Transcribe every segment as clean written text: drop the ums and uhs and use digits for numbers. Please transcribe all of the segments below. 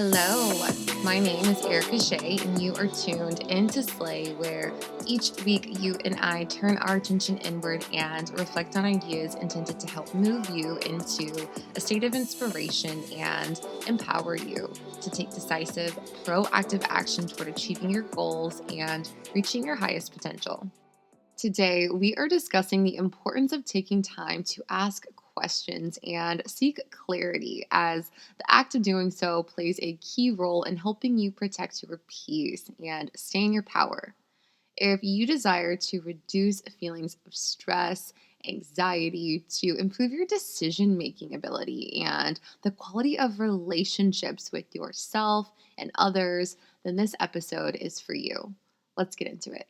Hello, my name is Erica Shea, and you are tuned into Slay, where each week you and I turn our attention inward and reflect on ideas intended to help move you into a state of inspiration and empower you to take decisive, proactive action toward achieving your goals and reaching your highest potential. Today, we are discussing the importance of taking time to ask questions and seek clarity, as the act of doing so plays a key role in helping you protect your peace and stay in your power. If you desire to reduce feelings of stress, anxiety, to improve your decision making ability and the quality of relationships with yourself and others, then this episode is for you. Let's get into it.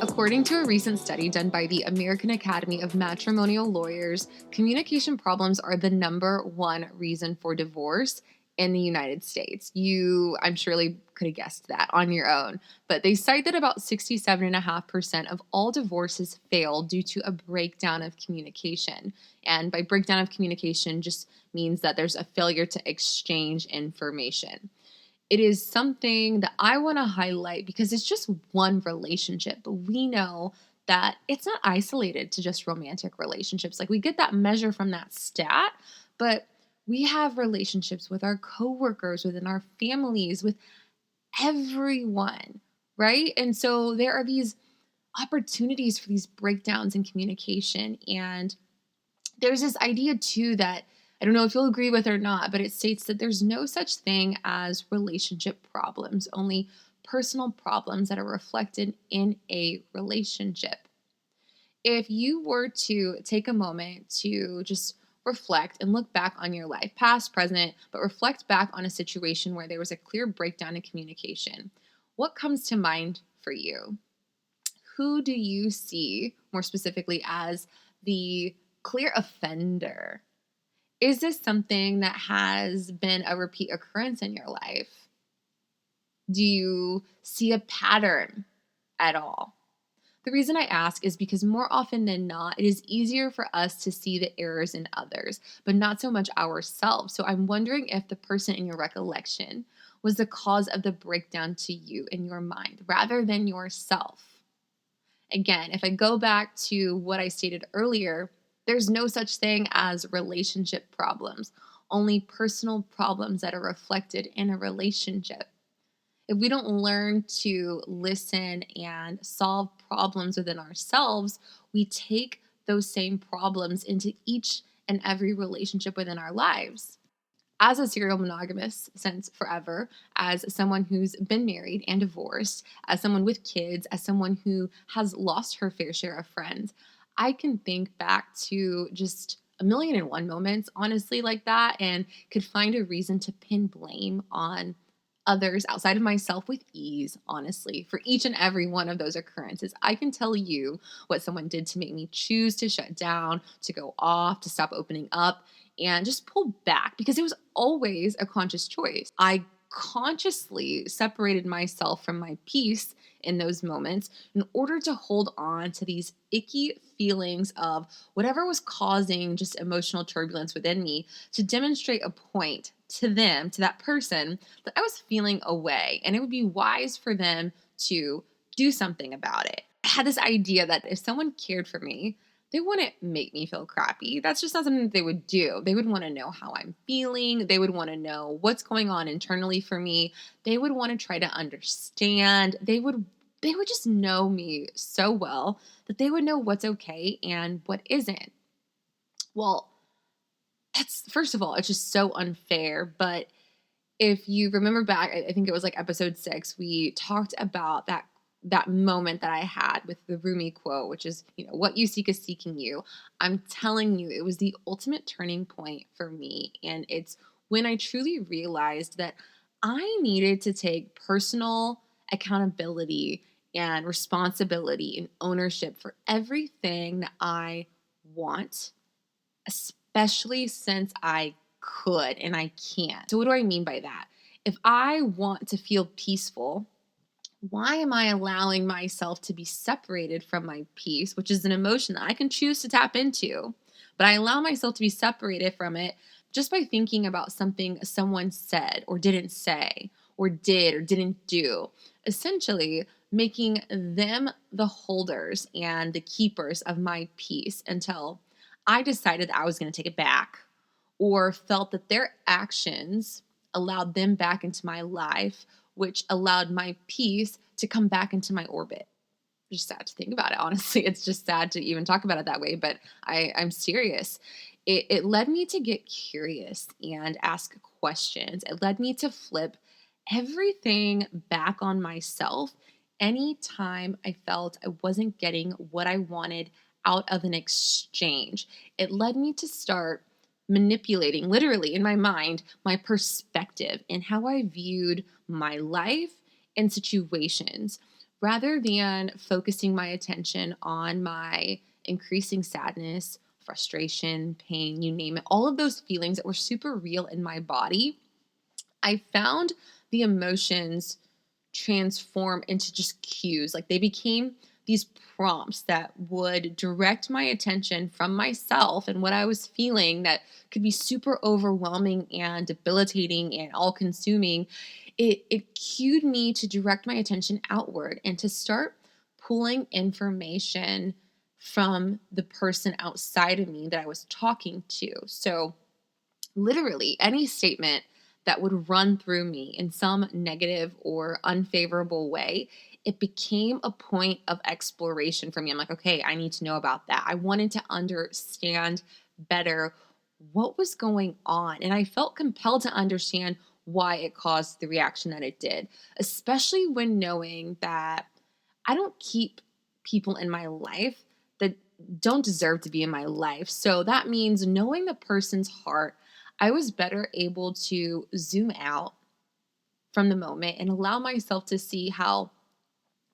According to a recent study done by the American Academy of Matrimonial Lawyers, communication problems are the number one reason for divorce in the United States. I'm surely could have guessed that on your own, but they cite that about 67.5% of all divorces fail due to a breakdown of communication. And by breakdown of communication just means that there's a failure to exchange information. It is something that I want to highlight because it's just one relationship, but we know that it's not isolated to just romantic relationships. Like we get that measure from that stat, but we have relationships with our coworkers, within our families, with everyone, right? And so there are these opportunities for these breakdowns in communication. And there's this idea too that I don't know if you'll agree with or not, but it states that there's no such thing as relationship problems, only personal problems that are reflected in a relationship. If you were to take a moment to just reflect and look back on your life, past, present, but reflect back on a situation where there was a clear breakdown in communication, what comes to mind for you? Who do you see more specifically as the clear offender? Is this something that has been a repeat occurrence in your life? Do you see a pattern at all? The reason I ask is because more often than not, it is easier for us to see the errors in others, but not so much ourselves. So I'm wondering if the person in your recollection was the cause of the breakdown to you in your mind rather than yourself. Again, if I go back to what I stated earlier, there's no such thing as relationship problems, only personal problems that are reflected in a relationship. If we don't learn to listen and solve problems within ourselves, we take those same problems into each and every relationship within our lives. As a serial monogamous since forever, as someone who's been married and divorced, as someone with kids, as someone who has lost her fair share of friends, I can think back to just a million and one moments, honestly, like that, and could find a reason to pin blame on others outside of myself with ease, honestly, for each and every one of those occurrences. I can tell you what someone did to make me choose to shut down, to go off, to stop opening up, and just pull back because it was always a conscious choice. I consciously separated myself from my peace in those moments in order to hold on to these icky feelings of whatever was causing just emotional turbulence within me to demonstrate a point to them, to that person, that I was feeling away and it would be wise for them to do something about it. I had this idea that if someone cared for me, they wouldn't make me feel crappy. That's just not something that they would do. They would want to know how I'm feeling. They would want to know what's going on internally for me. They would want to try to understand. They would just know me so well that they would know what's okay and what isn't. Well, that's first of all, it's just so unfair, but if you remember back, I think it was like episode 6, we talked about that moment that I had with the Rumi quote, which is, what you seek is seeking you. I'm telling you, it was the ultimate turning point for me. And it's when I truly realized that I needed to take personal accountability and responsibility and ownership for everything that I want, especially since I could and I can't. So, what do I mean by that? If I want to feel peaceful, why am I allowing myself to be separated from my peace, which is an emotion that I can choose to tap into? But I allow myself to be separated from it just by thinking about something someone said or didn't say or did or didn't do, essentially making them the holders and the keepers of my peace until I decided that I was going to take it back or felt that their actions allowed them back into my life, which allowed my peace to come back into my orbit. Just sad to think about it, honestly. It's just sad to even talk about it that way, but I'm serious. It led me to get curious and ask questions. It led me to flip everything back on myself anytime I felt I wasn't getting what I wanted out of an exchange. It led me to start manipulating, literally in my mind, my perspective and how I viewed my life and situations rather than focusing my attention on my increasing sadness, frustration, pain, you name it, all of those feelings that were super real in my body. I found the emotions transform into just cues. Like they became these prompts that would direct my attention from myself and what I was feeling that could be super overwhelming and debilitating and all consuming. It cued me to direct my attention outward and to start pulling information from the person outside of me that I was talking to. So, literally, any statement that would run through me in some negative or unfavorable way, it became a point of exploration for me. I'm like, okay, I need to know about that. I wanted to understand better what was going on. And I felt compelled to understand why it caused the reaction that it did, especially when knowing that I don't keep people in my life that don't deserve to be in my life. So that means knowing the person's heart, I was better able to zoom out from the moment and allow myself to see how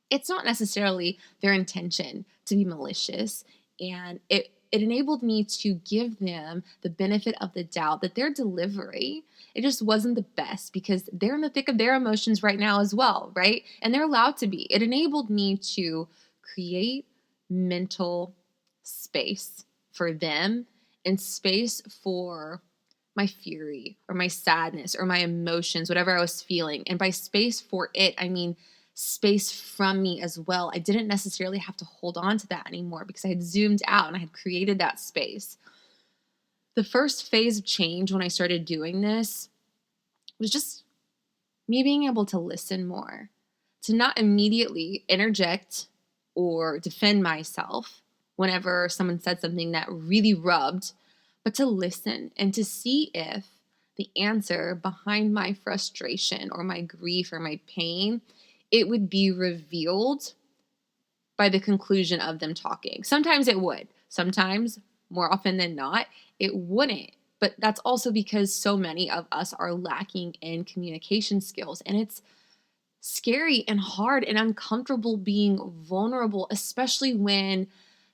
it's not necessarily their intention to be malicious. And it enabled me to give them the benefit of the doubt that their delivery, it just wasn't the best because they're in the thick of their emotions right now as well, right? And they're allowed to be. It enabled me to create mental space for them and space for my fury or my sadness or my emotions, whatever I was feeling. And by space for it, I mean space from me as well. I didn't necessarily have to hold on to that anymore because I had zoomed out and I had created that space. The first phase of change when I started doing this was just me being able to listen more, to not immediately interject or defend myself whenever someone said something that really rubbed, but to listen and to see if the answer behind my frustration or my grief or my pain, it would be revealed by the conclusion of them talking. Sometimes it would. Sometimes, more often than not, it wouldn't. But that's also because so many of us are lacking in communication skills. And it's scary and hard and uncomfortable being vulnerable, especially when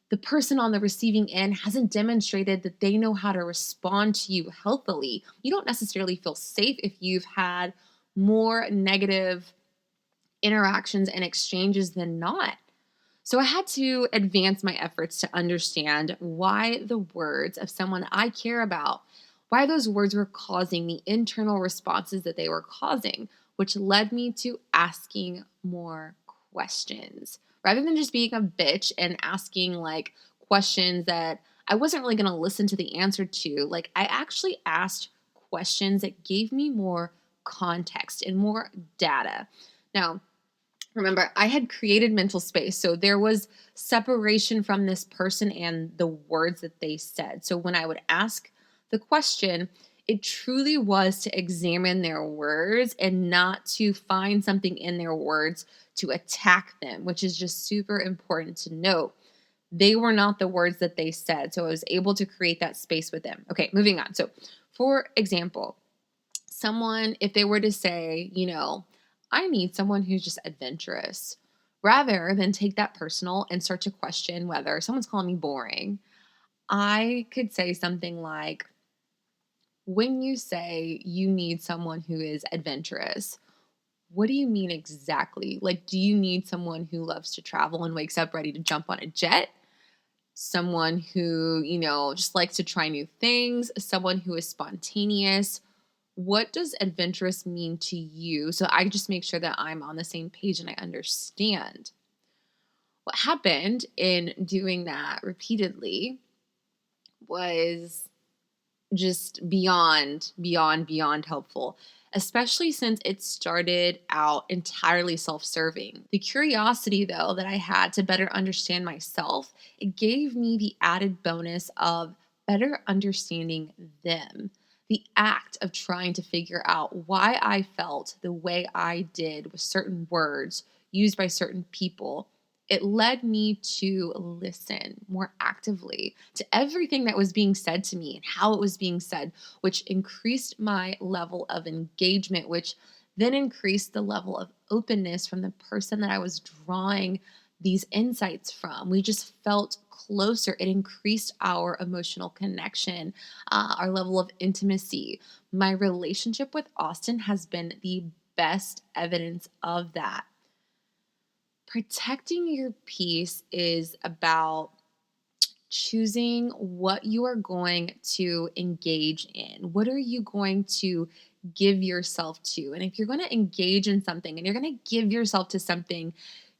the person on the receiving end hasn't demonstrated that they know how to respond to you healthily. You don't necessarily feel safe if you've had more negative interactions and exchanges than not. So I had to advance my efforts to understand why the words of someone that I care about, why those words were causing the internal responses that they were causing, which led me to asking more questions. Rather than just being a bitch and asking like questions that I wasn't really going to listen to the answer to, like I actually asked questions that gave me more context and more data. Now, remember, I had created mental space. So there was separation from this person and the words that they said. So when I would ask the question, it truly was to examine their words and not to find something in their words to attack them, which is just super important to note. They were not the words that they said. So I was able to create that space with them. Okay, moving on. So, for example, someone, if they were to say, I need someone who's just adventurous, rather than take that personal and start to question whether someone's calling me boring, I could say something like, when you say you need someone who is adventurous, what do you mean exactly? Like, do you need someone who loves to travel and wakes up ready to jump on a jet? someone who, just likes to try new things, someone who is spontaneous. What does adventurous mean to you? So I just make sure that I'm on the same page and I understand. What happened in doing that repeatedly was just beyond helpful, especially since it started out entirely self-serving. The curiosity, though, that I had to better understand myself, it gave me the added bonus of better understanding them. The act of trying to figure out why I felt the way I did with certain words used by certain people, it led me to listen more actively to everything that was being said to me and how it was being said, which increased my level of engagement, which then increased the level of openness from the person that I was drawing these insights from. We just felt closer. It increased our emotional connection, our level of intimacy. My relationship with Austin has been the best evidence of that. Protecting your peace is about choosing what you are going to engage in. What are you going to give yourself to? And if you're going to engage in something and you're going to give yourself to something,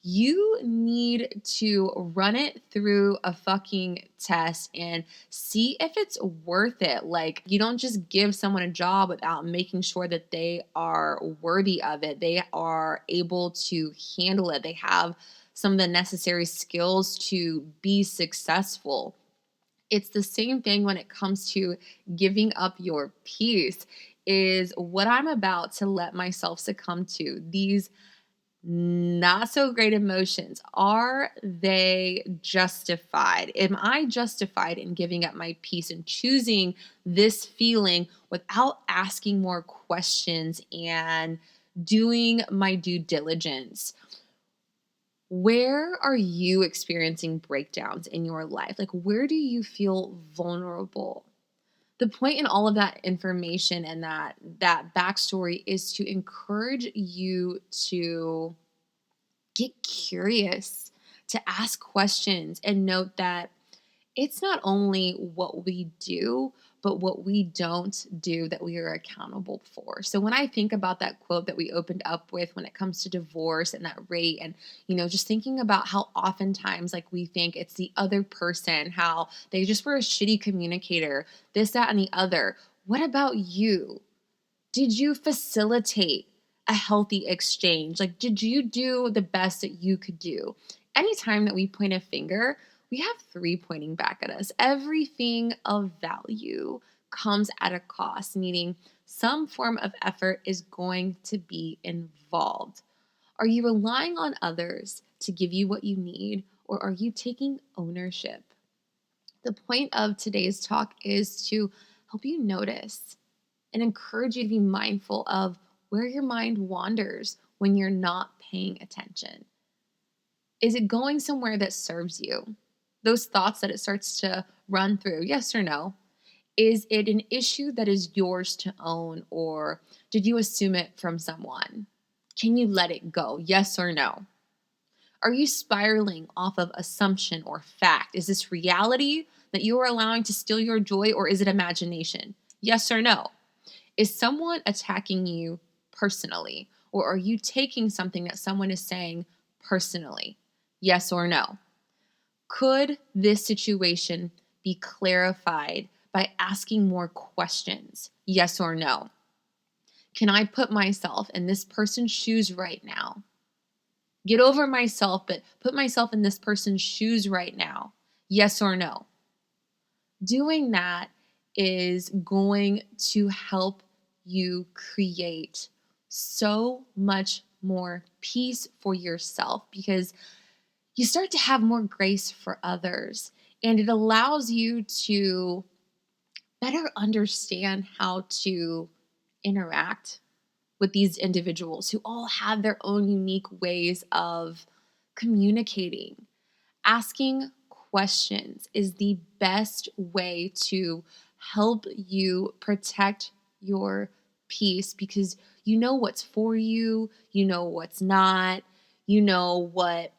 you need to run it through a fucking test and see if it's worth it. Like, you don't just give someone a job without making sure that they are worthy of it. They are able to handle it. They have some of the necessary skills to be successful. It's the same thing when it comes to giving up your peace, is what I'm about to let myself succumb to. These not so great emotions, are they justified? Am I justified in giving up my peace and choosing this feeling without asking more questions and doing my due diligence? Where are you experiencing breakdowns in your life? Like, where do you feel vulnerable? The point in all of that information and that backstory is to encourage you to get curious, to ask questions, and note that it's not only what we do, but what we don't do that we are accountable for. So when I think about that quote that we opened up with when it comes to divorce and that rate, and just thinking about how oftentimes like we think it's the other person, how they just were a shitty communicator, this, that, and the other. What about you? Did you facilitate a healthy exchange? Like, did you do the best that you could do? Anytime that we point a finger, we have three pointing back at us. Everything of value comes at a cost, meaning some form of effort is going to be involved. Are you relying on others to give you what you need, or are you taking ownership? The point of today's talk is to help you notice and encourage you to be mindful of where your mind wanders when you're not paying attention. Is it going somewhere that serves you? Those thoughts that it starts to run through, yes or no? Is it an issue that is yours to own, or did you assume it from someone? Can you let it go? Yes or no? Are you spiraling off of assumption or fact? Is this reality that you are allowing to steal your joy, or is it imagination? Yes or no? Is someone attacking you personally, or are you taking something that someone is saying personally? Yes or no? Could this situation be clarified by asking more questions? Yes or no? Can I put myself in this person's shoes right now? Get over myself, but put myself in this person's shoes right now. Yes or no? Doing that is going to help you create so much more peace for yourself, because you start to have more grace for others, and it allows you to better understand how to interact with these individuals who all have their own unique ways of communicating. Asking questions is the best way to help you protect your peace, because you know what's for you, you know what's not, you know what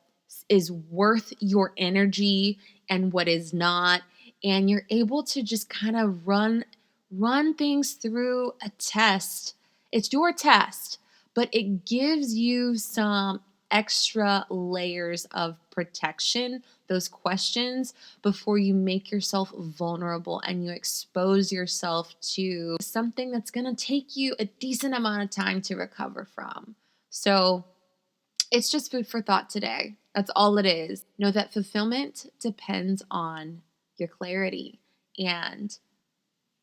is worth your energy, and what is not. And you're able to just kind of run things through a test. It's your test, but it gives you some extra layers of protection, those questions, before you make yourself vulnerable and you expose yourself to something that's going to take you a decent amount of time to recover from. So it's just food for thought today. That's all it is. Know that fulfillment depends on your clarity, and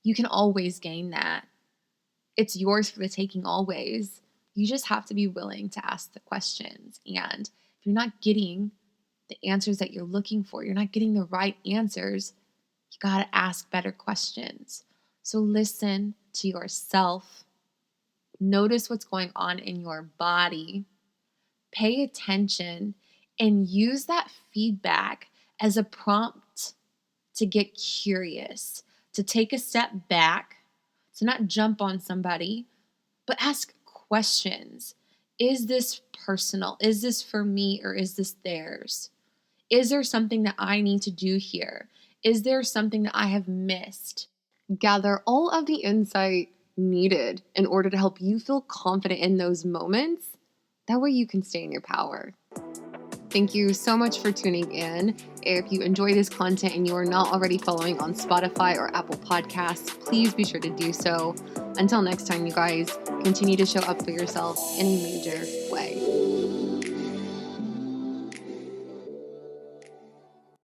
you can always gain that. It's yours for the taking always. You just have to be willing to ask the questions. And if you're not getting the answers that you're looking for, you're not getting the right answers, you got to ask better questions. So listen to yourself. Notice what's going on in your body. Pay attention and use that feedback as a prompt to get curious, to take a step back, to not jump on somebody, but ask questions. Is this personal? Is this for me or is this theirs? Is there something that I need to do here? Is there something that I have missed? Gather all of the insight needed in order to help you feel confident in those moments. That way you can stay in your power. Thank you so much for tuning in. If you enjoy this content and you are not already following on Spotify or Apple Podcasts, please be sure to do so. Until next time, you guys, continue to show up for yourself in a major way.